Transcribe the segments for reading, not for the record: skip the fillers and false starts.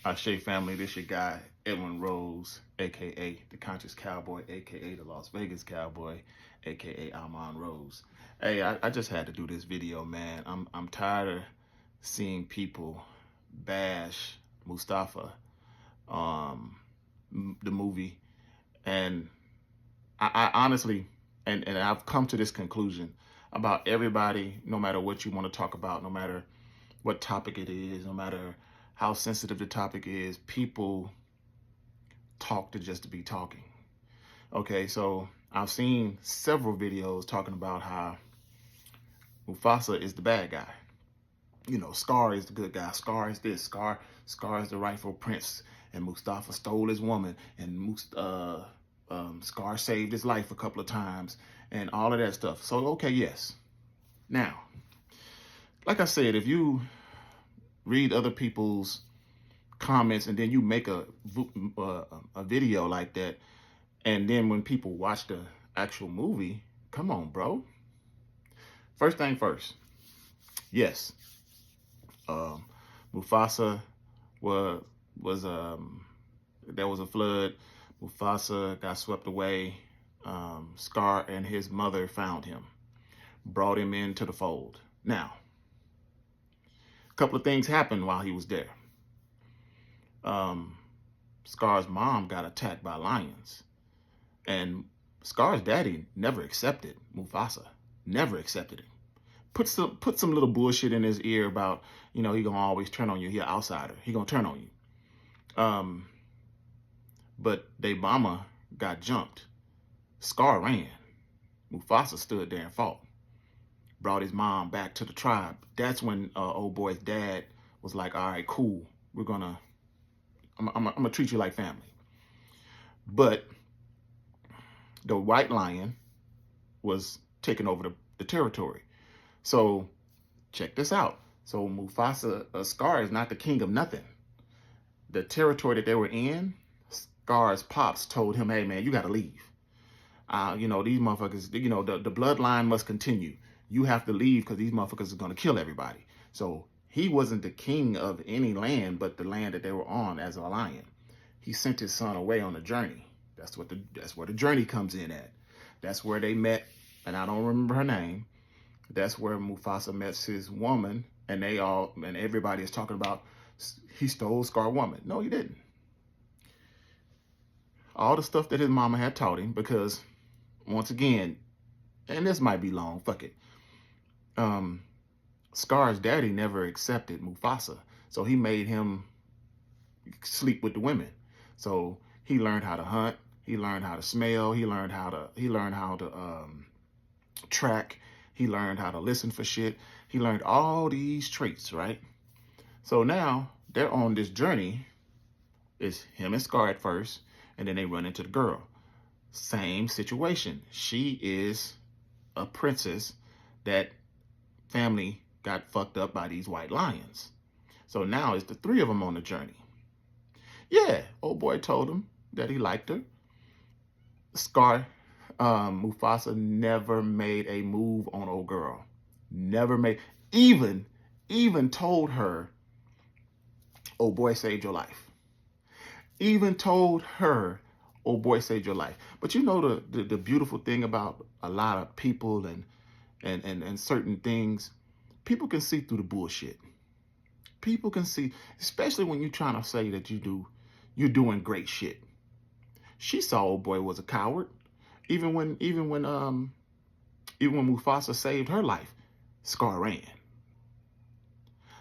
Ashe family, this your guy, Edwin Rose, aka the Conscious Cowboy, aka the Las Vegas Cowboy, aka Amon Rose. Hey, I just had to do this video, man. I'm tired of seeing people bash Mustafa, um, the movie, and I honestly, and I've come to this conclusion about everybody, no matter what you want to talk about, no matter what topic it is, no matter how sensitive the topic is, people talk to just to be talking. Okay, so I've seen several videos talking about how Mufasa is the bad guy. You know, Scar is the good guy. Scar is this. Scar is the rightful prince, and Mustafa stole his woman, and Scar saved his life a couple of times, and all of that stuff. So okay, yes. Now, like I said, if you read other people's comments and then you make a video like that, and then when people watch the actual movie, come on, bro. First thing first, yes, um, Mufasa was there was a flood. Mufasa got swept away. Scar and his mother found him, brought him into the fold. Now, a couple of things happened while he was there. um, Scar's mom got attacked by lions, and Scar's daddy never accepted Mufasa, never accepted him. Put some little bullshit in his ear about, you know, he gonna always turn on you. He an outsider. He gonna turn on you. But they mama got jumped. Scar ran. Mufasa stood there and fought. Brought his mom back to the tribe. That's when old boy's dad was like, all right, cool. I'm gonna treat you like family. But the white lion was taking over the territory. So check this out. So Mufasa, Scar is not the king of nothing. The territory that they were in, Scar's pops told him, hey man, you gotta leave. You know, these motherfuckers, you know, the bloodline must continue. You have to leave because these motherfuckers are gonna kill everybody. So he wasn't the king of any land but the land that they were on as a lion. He sent his son away on a journey. That's where the journey comes in at. That's where they met, and I don't remember her name. That's where Mufasa met his woman, and everybody is talking about he stole Scar woman. No, he didn't. All the stuff that his mama had taught him, because once again, and this might be long, fuck it. Scar's daddy never accepted Mufasa, so he made him sleep with the women. So he learned how to hunt. He learned how to smell. He learned how to track. He learned how to listen for shit. He learned all these traits, right? So now they're on this journey. It's him and Scar at first, and then they run into the girl. Same situation. She is a princess that family got fucked up by these white lions. So now it's the three of them on the journey. Yeah, old boy told him that he liked her. Scar, Mufasa never made a move on old girl. Never made, even told her, old boy saved your life. Even told her, old boy saved your life. But you know the beautiful thing about a lot of people and certain things, people can see through the bullshit. People can see, especially when you're trying to say that you're doing great shit. She saw old boy was a coward. Even when Mufasa saved her life, Scar ran.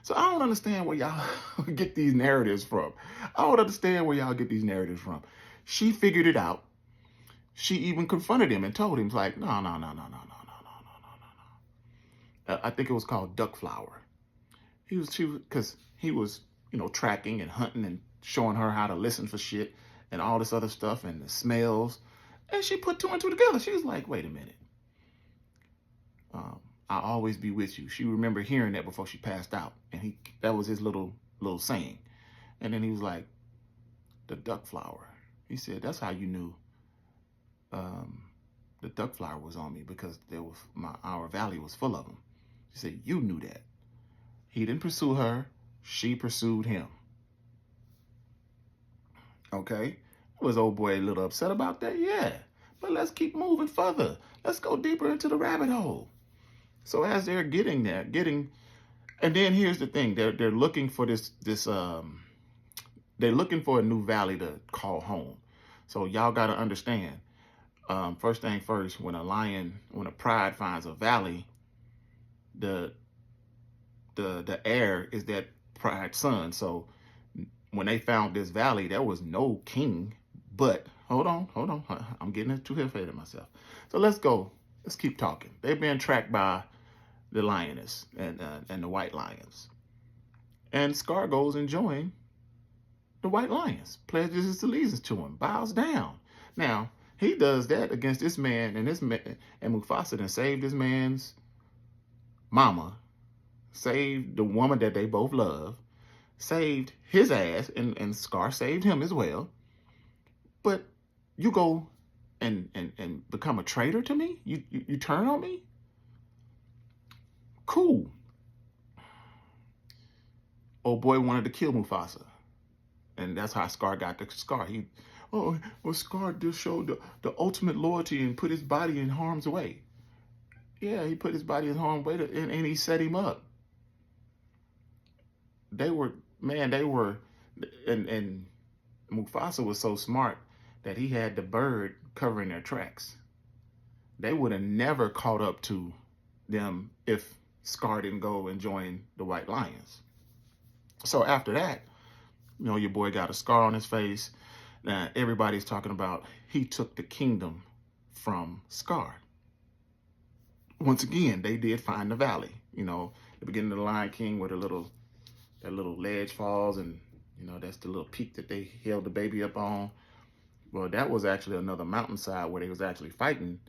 So I don't understand where y'all get these narratives from. I don't understand where y'all get these narratives from. She figured it out. She even confronted him and told him, like, no. I think it was called duck flower. Because he was, you know, tracking and hunting and showing her how to listen for shit and all this other stuff and the smells. And she put two and two together. She was like, wait a minute. I'll always be with you. She remembered hearing that before she passed out. And that was his little saying. And then he was like, the duck flower. He said, that's how you knew the duck flower was on me, because our valley was full of them. She said, you knew that. He didn't pursue her. She pursued him. Okay. Was old boy a little upset about that? Yeah. But let's keep moving further. Let's go deeper into the rabbit hole. So as they're getting there, and then here's the thing, they're looking for they're looking for a new valley to call home. So y'all gotta understand, first thing first, when a pride finds a valley, the the heir is that pride's son. So when they found this valley, there was no king. But hold on, I'm getting too ahead of myself. So let's keep talking. They've been tracked by the lioness and the white lions, and Scar goes and joins the white lions, pledges his allegiance to him, bows down. Now he does that against this man, and Mufasa then saved this man's mama, saved the woman that they both love, saved his ass, and Scar saved him as well. But you go and become a traitor to me? You turn on me? Cool. Old boy wanted to kill Mufasa. And that's how Scar got the scar. Scar just showed the ultimate loyalty and put his body in harm's way. Yeah, he put his body in harm's way and he set him up. They were, and Mufasa was so smart that he had the bird covering their tracks. They would have never caught up to them if Scar didn't go and join the White Lions. So after that, your boy got a scar on his face. Now everybody's talking about he took the kingdom from Scar. Once again, they did find the valley. The beginning of the Lion King where that little ledge falls, and that's the little peak that they held the baby up on. Well, that was actually another mountainside where they was actually fighting,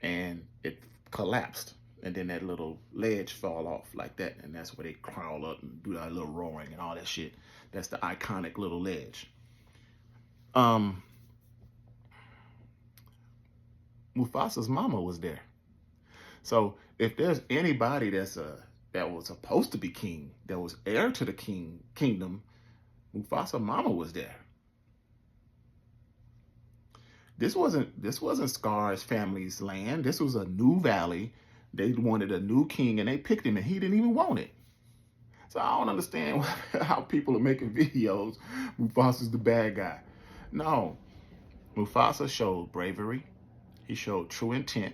and it collapsed. And then that little ledge fall off like that. And that's where they crawl up and do that little roaring and all that shit. That's the iconic little ledge. Mufasa's mama was there. So if there's anybody that was supposed to be king, that was heir to the kingdom, Mufasa mama was there. This wasn't Scar's family's land. This was a new valley. They wanted a new king, and they picked him, and he didn't even want it. So I don't understand how people are making videos. Mufasa's the bad guy. No, Mufasa showed bravery. He showed true intent.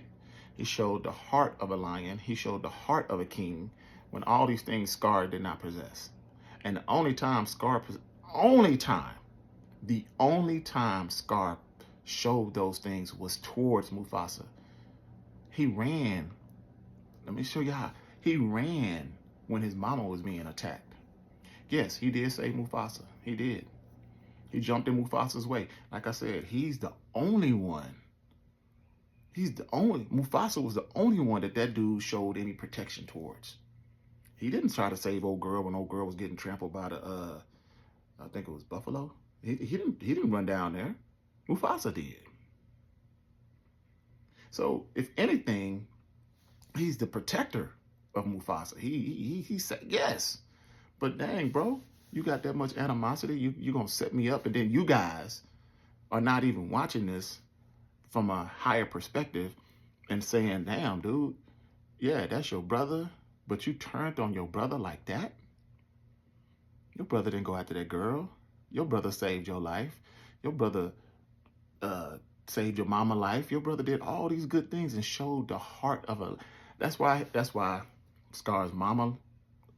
He showed the heart of a lion. He showed the heart of a king when all these things Scar did not possess. And the only time Scar showed those things was towards Mufasa. He ran. Let me show you how. He ran when his mama was being attacked. Yes, he did save Mufasa. He did. He jumped in Mufasa's way. Like I said, he's the only one. Mufasa was the only one that dude showed any protection towards. He didn't try to save old girl when old girl was getting trampled by I think it was buffalo. He didn't run down there. Mufasa did. So if anything, he's the protector of Mufasa. He said yes. But dang, bro, you got that much animosity. You gonna set me up, and then you guys are not even watching this from a higher perspective and saying, damn, dude, yeah, that's your brother, but you turned on your brother like that? Your brother didn't go after that girl. Your brother saved your life. Your brother saved your mama life. Your brother did all these good things and showed the heart of a... That's why Scar's mama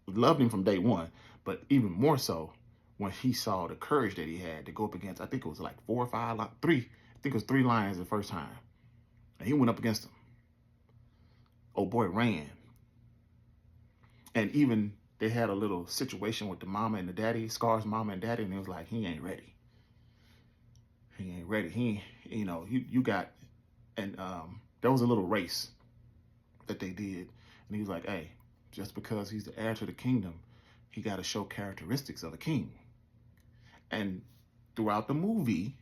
loved him from day one, but even more so when he saw the courage that he had to go up against, I think it was like 4 or 5, like 3, I think it was 3 lions the first time. And he went up against them. Old boy ran. And even they had a little situation with the mama and the daddy, Scar's mama and daddy, and it was like, he ain't ready. He ain't ready. You got, and there was a little race that they did. And he was like, hey, just because he's the heir to the kingdom, he got to show characteristics of a king. And throughout the movie,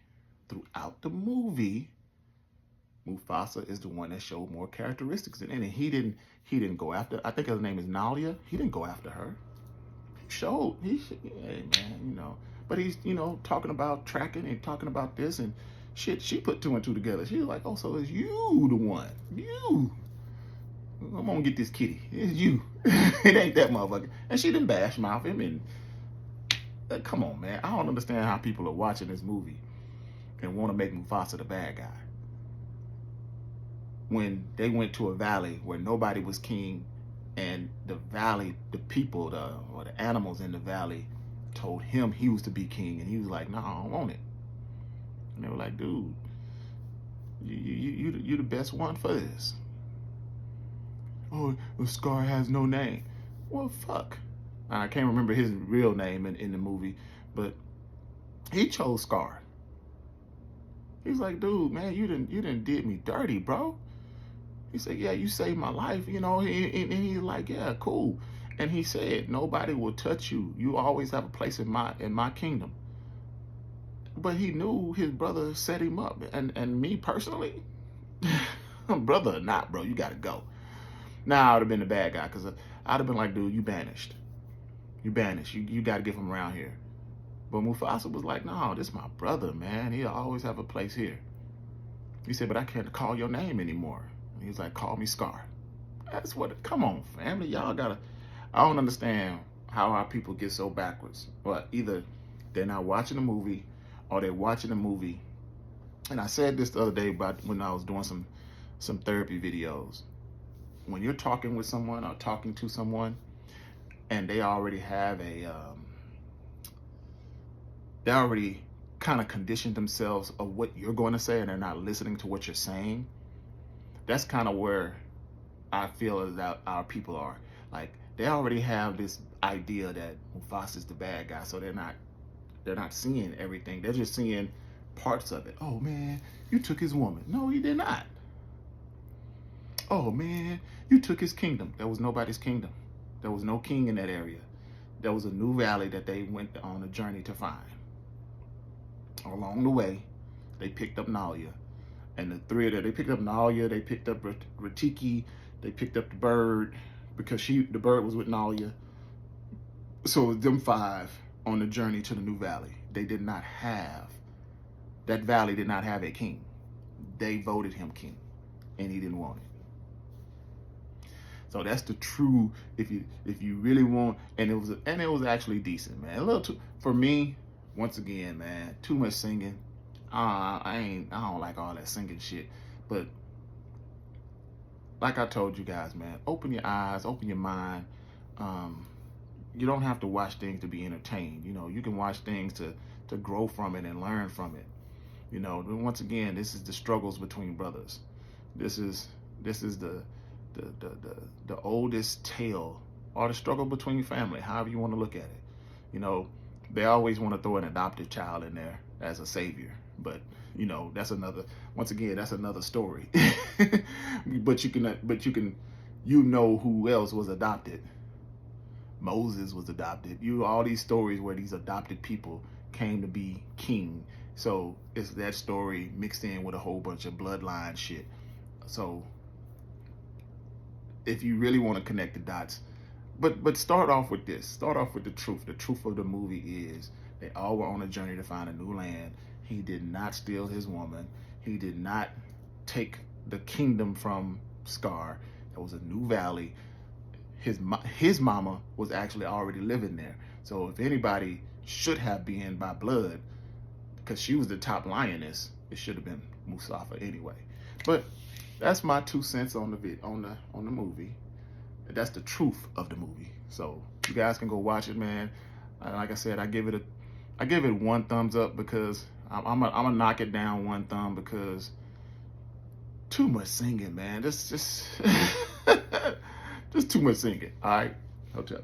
Mufasa is the one that showed more characteristics. And he didn't go after, I think her name is Nalia. He didn't go after her. showed, hey man, but he's, talking about tracking and talking about this and shit. She put two and two together. She was like, oh, so it's you the one. You. I'm gonna get this kitty. It's you. It ain't that motherfucker. And she didn't bash mouth him. And come on, man. I don't understand how people are watching this movie and want to make Mufasa the bad guy when they went to a valley where nobody was king, and the valley, the people, or the animals in the valley told him he was to be king, and he was like, no, I don't want it. And they were like, dude, you the best one for this. Oh, the Scar has no name. Well, fuck. I can't remember his real name in the movie, but he chose Scar. He's like, dude, man, you didn't did me dirty, bro. He said, yeah, you saved my life, and he's like, yeah, cool. And he said, nobody will touch you. You always have a place in my kingdom. But he knew his brother set him up. And me personally, brother or not, bro, you gotta go. Now I would have been the bad guy, because I'd have been like, dude, you banished. You banished. You got to get him around here. But Mufasa was like, no, this is my brother, man. He'll always have a place here. He said, but I can't call your name anymore. And he was like, call me Scar. That's what, come on, family. Y'all got to, I don't understand how our people get so backwards. But either they're not watching the movie or they're watching the movie. And I said this the other day about when I was doing some therapy videos. When you're talking with someone or talking to someone and they already have they already kind of conditioned themselves of what you're going to say and they're not listening to what you're saying, that's kind of where I feel as our people are. Like, they already have this idea that Mufasa's the bad guy, so they're not seeing everything. They're just seeing parts of it. Oh man, you took his woman. No, he did not. Oh man, you took his kingdom. There was nobody's kingdom. There was no king in that area. There was a new valley that they went on a journey to find. Along the way, they picked up Nalia. And the three of them, they picked up Nalia, they picked up Ratiki, they picked up the bird, because the bird was with Nalia. So it was them five on the journey to the new valley. They did not have, that valley did not have a king. They voted him king, and he didn't want it. So that's the true, if you really want, and it was actually decent, man. A little too, for me, once again, man, too much singing. I don't like all that singing shit. But like I told you guys, man, open your eyes, open your mind. You don't have to watch things to be entertained. You can watch things to grow from it and learn from it. Once again, this is the struggles between brothers. This is the oldest tale, or the struggle between family, however you want to look at it. They always want to throw an adopted child in there as a savior, but that's another, once again, that's another story. but you can who else was adopted. Moses was adopted. All these stories where these adopted people came to be king. So it's that story mixed in with a whole bunch of bloodline shit. So if you really want to connect the dots, but start off with this. Start off with the truth. The truth of the movie is they all were on a journey to find a new land. He did not steal his woman. He did not take the kingdom from Scar. There was a new valley. His mama was actually already living there. So if anybody should have been by blood, because she was the top lioness, it should have been Mufasa anyway. But that's my 2 cents on the movie. That's the truth of the movie. So you guys can go watch it, man. Like I said, I give it 1 thumbs up, because I'm gonna knock it down 1 thumb, because too much singing, man. Just too much singing. All right, hotel.